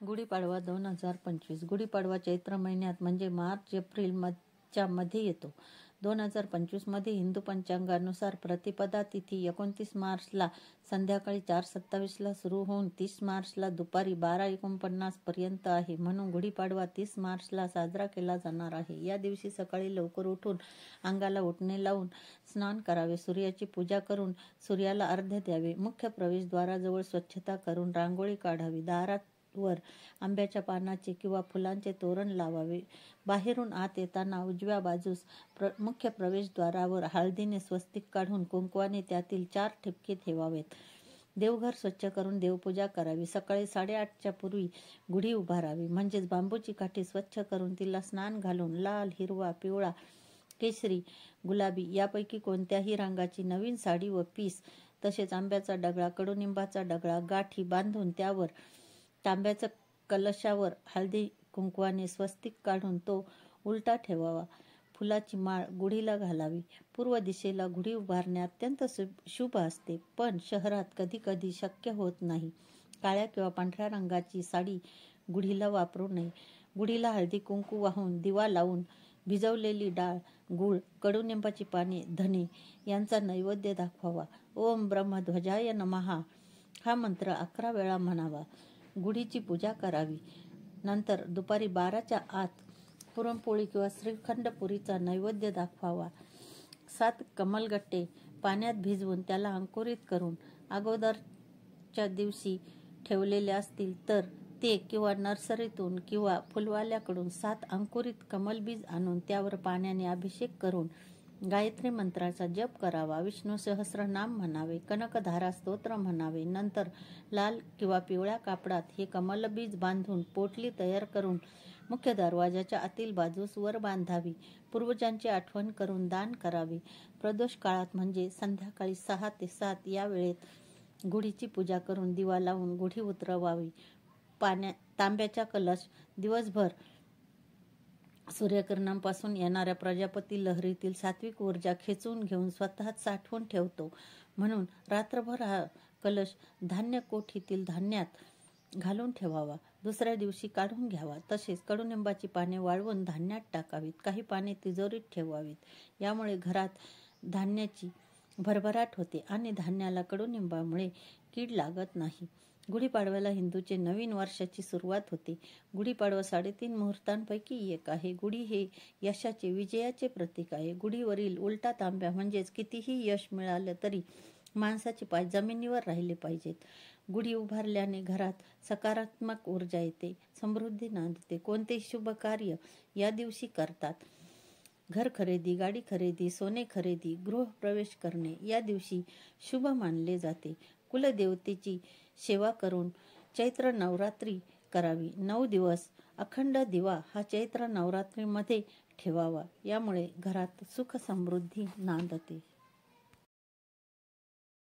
गुढीपाडवा 2025 गुढीपाडवा चैत्र महिन्यात म्हणजे March April च्या मध्ये येतो. 2025 मध्ये हिंदू पंचांगानुसार प्रतिपदा तिथी 29 मार्चला संध्याकाळी 4:27 ला सुरू होऊन 30 मार्चला दुपारी 12:49 पर्यंत आहे. म्हणून गुढीपाडवा 30 मार्चला साजरा केला जाणार आहे. या दिवशी सकाळी लवकर उठून अंगाला उटणे लावून स्नान करावे, सूर्याची पूजा करून सूर्याला अर्घ्य द्यावे, मुख्य प्रवेशद्वाराजवळ स्वच्छता करून रांगोळी काढावी, दारावर आंब्याच्या पानाचे किंवा फुलांचे तोरण लावावे, बाहेरून आत येताना उजव्या बाजूस मुख्य प्रवेशद्वारावर हळदीने स्वस्तिक काढून कुंकवाने त्यातील 4 ठिपके ठेवावेत. देवघर स्वच्छ करून देवपूजा करावी. सकाळी 8:30च्या पूर्वी गुढी उभारावी. म्हणजेच बांबूची काठी स्वच्छ करून तिला स्नान घालून लाल, हिरवा, पिवळा, केशरी, गुलाबी यापैकी कोणत्याही रंगाची नवीन साडी व पीस, तसेच आंब्याचा डगळा, कडुनिंबाचा डगळा, गाठी बांधून त्यावर तांब्याच्या कलशावर हळदी कुंकवाने स्वस्तिक काढून तो उलटा ठेवावा. फुलाची माळ गुढीला घालावी. पूर्व दिशेला गुढी उभारणे अत्यंत शुभ असते, पण शहरात कधी कधी शक्य होत नाही. काळ्या किंवा पांढऱ्या रंगाची साडी गुढीला वापरू नये. गुढीला हळदी कुंकू वाहून दिवा लावून भिजवलेली डाळ, गूळ, कडुनिंबाची पाने, धने यांचा नैवेद्य दाखवावा. ओम ब्रह्मध्वजाय नमः हा मंत्र 11 वेळा म्हणावा. गुढीची पूजा करावी. नंतर दुपारी 12च्या आत पुरणपोळी किंवा श्रीखंड पुरीचा नैवेद्य दाखवावा. 7 कमलगट्टे पाण्यात भिजवून त्याला अंकुरित करून अगोदरच्या दिवशी ठेवलेले असतील तर ते किंवा नर्सरीतून किंवा फुलवाल्याकडून 7 अंकुरित कमलबीज आणून त्यावर पाण्याने अभिषेक करून गायत्री मंत्राचा जप करावा. विष्णू सहस्रनाम म्हणावे, कनकधारा स्तोत्र म्हणावे. नंतर लाल किंवा पिवळ्या कापडात हे कमलबीज बांधून पोटली तयार करून मुख्य दरवाजाच्या आतील बाजूस वर बांधावी. पूर्वजांची आठवण करून दान करावे. प्रदोष काळात म्हणजे संध्याकाळी 6 ते 7 या वेळेत गुढीची पूजा करून दिवा लावून गुढी उतरवावी. तांब्याचा कलश दिवसभर सूर्यकिरणांपासून येणाऱ्या प्रजापती लहरीतील सात्विक ऊर्जा खेचून घेऊन स्वतःच साठवून ठेवतो. म्हणून रात्रभर हा कलश धान्य कोठीतील धान्यात घालून ठेवावा. दुसऱ्या दिवशी काढून घ्यावा. तसेच कडुनिंबाची पाने वाळवून धान्यात टाकावीत. काही पाने तिजोरीत ठेवावीत. यामुळे घरात धान्याची भरभराट होते आणि धान्याला कडुनिंबामुळे कीड लागत नाही. गुढीपाडव्याला हिंदूचे नवीन वर्षाची सुरुवात होते. गुढीपाडवा 3.5 मुहूर्तांपैकी एक आहे. गुढी हे यशाचे, विजयाचे प्रतीक आहे. गुढीवरील उलटा तांब्या म्हणजेच कितीही यश मिळालं तरी माणसाचे पाय जमिनीवर राहिले पाहिजेत. गुढी उभारल्याने घरात सकारात्मक ऊर्जा येते, समृद्धी नांदते. कोणतेही शुभ कार्य या दिवशी करतात. घर खरेदी, गाडी खरेदी, सोने खरेदी, गृहप्रवेश करणे या दिवशी शुभ मानले जाते. कुलदेवतेची सेवा करून चैत्र नवरात्री करावी. 9 दिवस अखंड दिवा हा चैत्र नवरात्रीमध्ये ठेवावा. यामुळे घरात सुख समृद्धी नांदते.